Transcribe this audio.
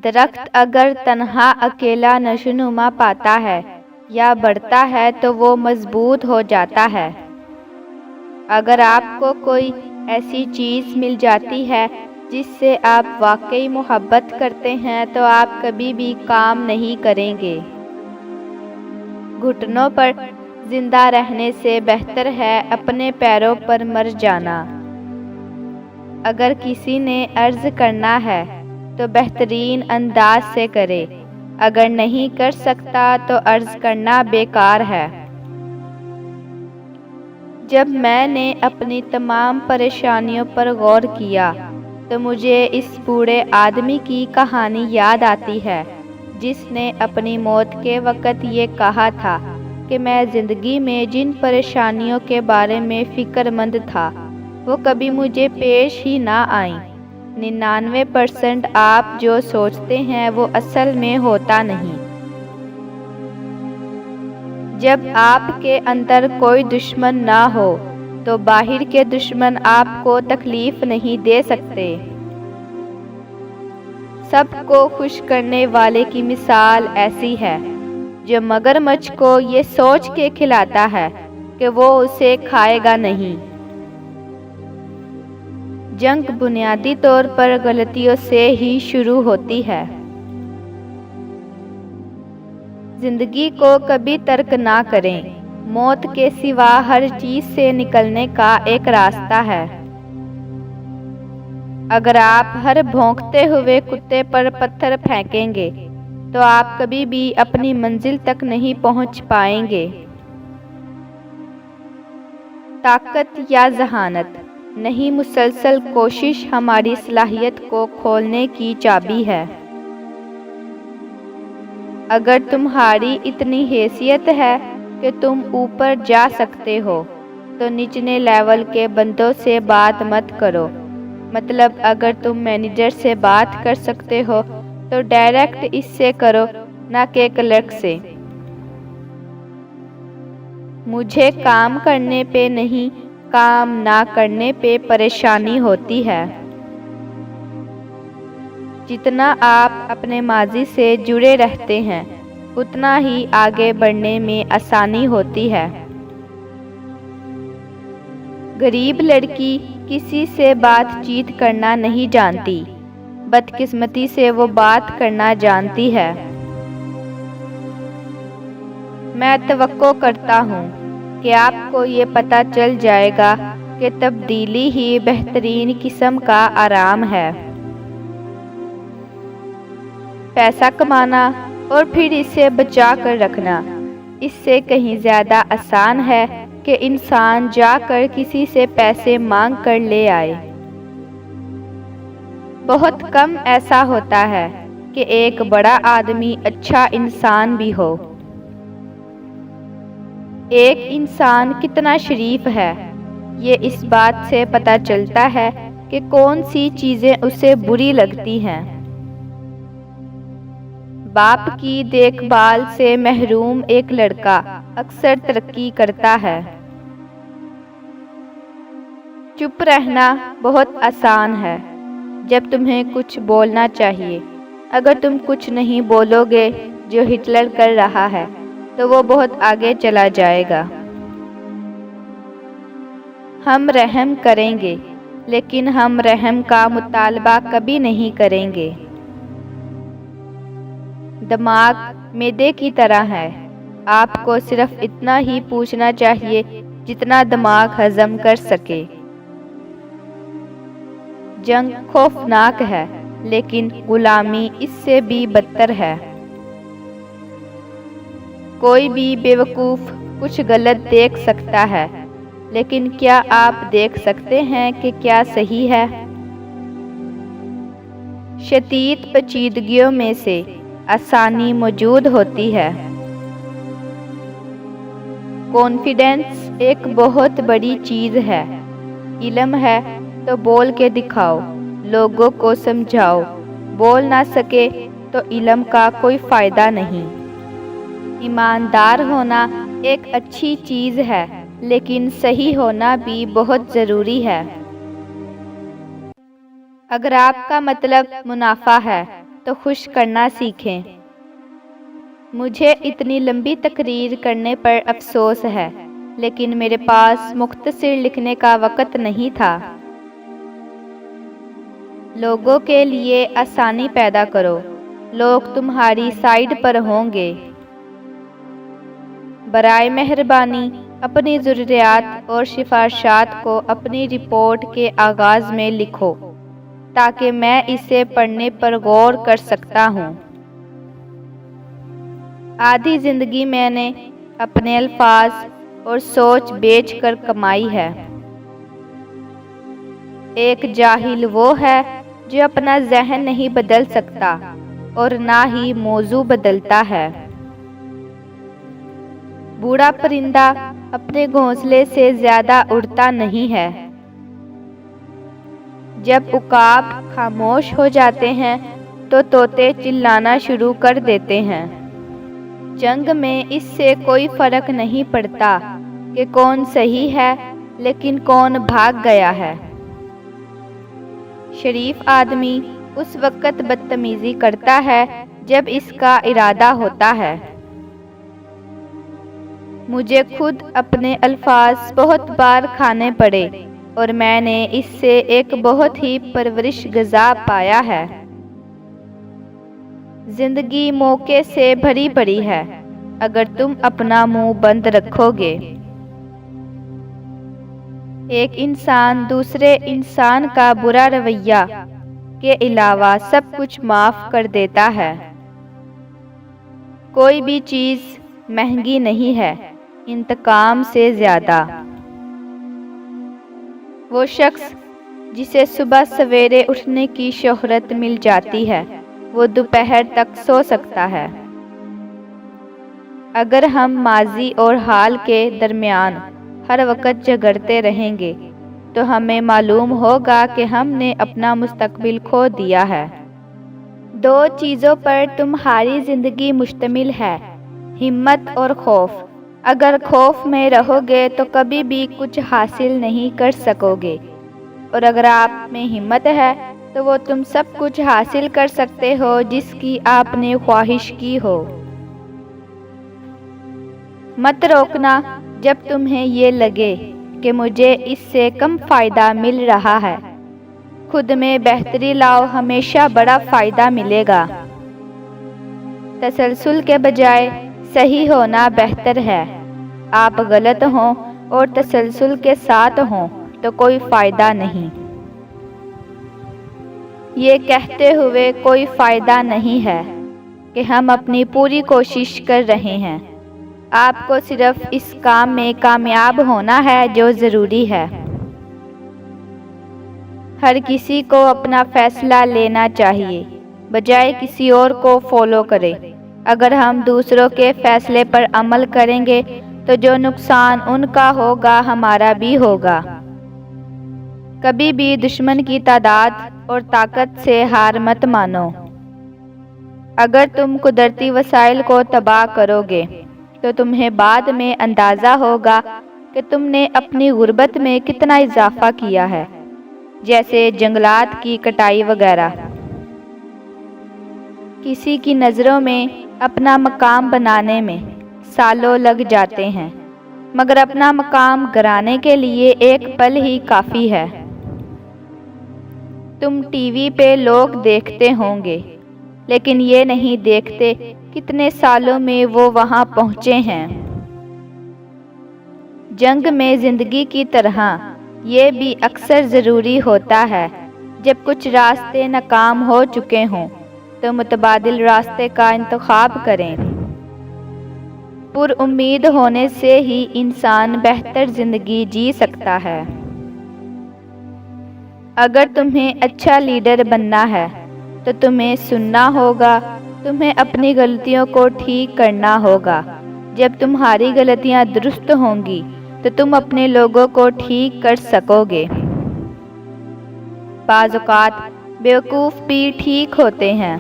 درخت اگر تنہا اکیلا نشوونما پاتا ہے یا بڑھتا ہے تو وہ مضبوط ہو جاتا ہے۔ اگر آپ کو کوئی ایسی چیز مل جاتی ہے جس سے آپ واقعی محبت کرتے ہیں تو آپ کبھی بھی کام نہیں کریں گے۔ گھٹنوں پر زندہ رہنے سے بہتر ہے اپنے پیروں پر مر جانا۔ اگر کسی نے عرض کرنا ہے تو بہترین انداز سے کرے، اگر نہیں کر سکتا تو عرض کرنا بیکار ہے۔ جب میں نے اپنی تمام پریشانیوں پر غور کیا تو مجھے اس بوڑھے آدمی کی کہانی یاد آتی ہے جس نے اپنی موت کے وقت یہ کہا تھا کہ میں زندگی میں جن پریشانیوں کے بارے میں فکر مند تھا وہ کبھی مجھے پیش ہی نہ آئیں۔ 99% آپ جو سوچتے ہیں وہ اصل میں ہوتا نہیں۔ جب آپ کے اندر کوئی دشمن نہ ہو تو باہر کے دشمن آپ کو تکلیف نہیں دے سکتے۔ سب کو خوش کرنے والے کی مثال ایسی ہے جو مگرمچھ کو یہ سوچ کے کھلاتا ہے کہ وہ اسے کھائے گا نہیں۔ جنگ بنیادی طور پر غلطیوں سے ہی شروع ہوتی ہے۔ زندگی کو کبھی ترک نہ کریں۔ موت کے سوا ہر چیز سے نکلنے کا ایک راستہ ہے۔ اگر آپ ہر بھونکتے ہوئے کتے پر پتھر پھینکیں گے تو آپ کبھی بھی اپنی منزل تک نہیں پہنچ پائیں گے۔ طاقت یا ذہانت نہیں، مسلسل کوشش ہماری صلاحیت کو کھولنے کی چابی ہے۔ اگر تمہاری اتنی حیثیت ہے کہ تم اوپر جا سکتے ہو تو نچلے لیول کے بندوں سے بات مت کرو۔ مطلب اگر تم مینیجر سے بات کر سکتے ہو تو ڈائریکٹ اس سے کرو، نہ کہ کلرک سے۔ مجھے کام کرنے پہ نہیں، کام نہ کرنے پہ پریشانی ہوتی ہے۔ جتنا آپ اپنے ماضی سے جڑے رہتے ہیں اتنا ہی آگے بڑھنے میں آسانی ہوتی ہے۔ غریب لڑکی کسی سے بات چیت کرنا نہیں جانتی، بدقسمتی سے وہ بات کرنا جانتی ہے۔ میں توقع کرتا ہوں کہ آپ کو یہ پتہ چل جائے گا کہ تبدیلی ہی بہترین قسم کا آرام ہے۔ پیسہ کمانا اور پھر اسے بچا کر رکھنا اس سے کہیں زیادہ آسان ہے کہ انسان جا کر کسی سے پیسے مانگ کر لے آئے۔ بہت کم ایسا ہوتا ہے کہ ایک بڑا آدمی اچھا انسان بھی ہو۔ ایک انسان کتنا شریف ہے یہ اس بات سے پتہ چلتا ہے کہ کون سی چیزیں اسے بری لگتی ہیں۔ باپ کی دیکھ بھال سے محروم ایک لڑکا اکثر ترقی کرتا ہے۔ چپ رہنا بہت آسان ہے جب تمہیں کچھ بولنا چاہیے۔ اگر تم کچھ نہیں بولو گے جو ہٹلر کر رہا ہے تو وہ بہت آگے چلا جائے گا۔ ہم رحم کریں گے لیکن ہم رحم کا مطالبہ کبھی نہیں کریں گے۔ دماغ معدے کی طرح ہے، آپ کو صرف اتنا ہی پوچھنا چاہیے جتنا دماغ ہضم کر سکے۔ جنگ خوفناک ہے لیکن غلامی اس سے بھی بدتر ہے۔ کوئی بھی بیوقوف کچھ غلط دیکھ سکتا ہے لیکن کیا آپ دیکھ سکتے ہیں کہ کیا صحیح ہے؟ شدید پیچیدگیوں میں سے آسانی موجود ہوتی ہے۔ کانفیڈنس ایک بہت بڑی چیز ہے۔ علم ہے تو بول کے دکھاؤ، لوگوں کو سمجھاؤ۔ بول نہ سکے تو علم کا کوئی فائدہ نہیں۔ ایماندار ہونا ایک اچھی چیز ہے لیکن صحیح ہونا بھی بہت ضروری ہے۔ اگر آپ کا مطلب منافع ہے تو خوش کرنا سیکھیں۔ مجھے اتنی لمبی تقریر کرنے پر افسوس ہے، لیکن میرے پاس مختصر لکھنے کا وقت نہیں تھا۔ لوگوں کے لیے آسانی پیدا کرو، لوگ تمہاری سائیڈ پر ہوں گے۔ برائے مہربانی اپنی ضروریات اور سفارشات کو اپنی رپورٹ کے آغاز میں لکھو تاکہ میں اسے پڑھنے پر غور کر سکتا ہوں۔ آدھی زندگی میں نے اپنے الفاظ اور سوچ بیچ کر کمائی ہے۔ ایک جاہل وہ ہے جو اپنا ذہن نہیں بدل سکتا اور نہ ہی موضوع بدلتا ہے۔ بوڑھا پرندہ اپنے گھونسلے سے زیادہ اڑتا نہیں ہے۔ جب عقاب خاموش ہو جاتے ہیں تو طوطے چلانا شروع کر دیتے ہیں۔ جنگ میں اس سے کوئی فرق نہیں پڑتا کہ کون صحیح ہے، لیکن کون بھاگ گیا ہے۔ شریف آدمی اس وقت بدتمیزی کرتا ہے جب اس کا ارادہ ہوتا ہے۔ مجھے خود اپنے الفاظ بہت بار کھانے پڑے اور میں نے اس سے ایک بہت ہی پرورش غذا پایا ہے۔ زندگی موقع سے بھری پڑی ہے اگر تم اپنا منہ بند رکھو گے۔ ایک انسان دوسرے انسان کا برا رویہ کے علاوہ سب کچھ معاف کر دیتا ہے۔ کوئی بھی چیز مہنگی نہیں ہے انتقام سے زیادہ۔ وہ شخص جسے صبح سویرے اٹھنے کی شہرت مل جاتی ہے وہ دوپہر تک سو سکتا ہے۔ اگر ہم ماضی اور حال کے درمیان ہر وقت جھگڑتے رہیں گے تو ہمیں معلوم ہوگا کہ ہم نے اپنا مستقبل کھو دیا ہے۔ دو چیزوں پر تمہاری زندگی مشتمل ہے، ہمت اور خوف۔ اگر خوف میں رہو گے تو کبھی بھی کچھ حاصل نہیں کر سکو گے، اور اگر آپ میں ہمت ہے تو وہ تم سب کچھ حاصل کر سکتے ہو جس کی آپ نے خواہش کی ہو۔ مت روکنا جب تمہیں یہ لگے کہ مجھے اس سے کم فائدہ مل رہا ہے۔ خود میں بہتری لاؤ، ہمیشہ بڑا فائدہ ملے گا۔ تسلسل کے بجائے صحیح ہونا بہتر ہے۔ آپ غلط ہوں اور تسلسل کے ساتھ ہوں تو کوئی فائدہ نہیں۔ یہ کہتے ہوئے کوئی فائدہ نہیں ہے کہ ہم اپنی پوری کوشش کر رہے ہیں۔ آپ کو صرف اس کام میں کامیاب ہونا ہے جو ضروری ہے۔ ہر کسی کو اپنا فیصلہ لینا چاہیے بجائے کسی اور کو فالو کرے۔ اگر ہم دوسروں کے فیصلے پر عمل کریں گے تو جو نقصان ان کا ہوگا ہمارا بھی ہوگا۔ کبھی بھی دشمن کی تعداد اور طاقت سے ہار مت مانو۔ اگر تم قدرتی وسائل کو تباہ کرو گے تو تمہیں بعد میں اندازہ ہوگا کہ تم نے اپنی غربت میں کتنا اضافہ کیا ہے، جیسے جنگلات کی کٹائی وغیرہ۔ کسی کی نظروں میں اپنا مقام بنانے میں سالوں لگ جاتے ہیں، مگر اپنا مقام گرانے کے لیے ایک پل ہی کافی ہے۔ تم ٹی وی پہ لوگ دیکھتے ہوں گے، لیکن یہ نہیں دیکھتے کتنے سالوں میں وہ وہاں پہنچے ہیں۔ جنگ میں زندگی کی طرح یہ بھی اکثر ضروری ہوتا ہے، جب کچھ راستے ناکام ہو چکے ہوں تو متبادل راستے کا انتخاب کریں۔ پر امید ہونے سے ہی انسان بہتر زندگی جی سکتا ہے۔ اگر تمہیں اچھا لیڈر بننا ہے تو تمہیں سننا ہوگا، تمہیں اپنی غلطیوں کو ٹھیک کرنا ہوگا۔ جب تمہاری غلطیاں درست ہوں گی تو تم اپنے لوگوں کو ٹھیک کر سکو گے۔ بعض اوقات بیوقوف بھی ٹھیک ہوتے ہیں۔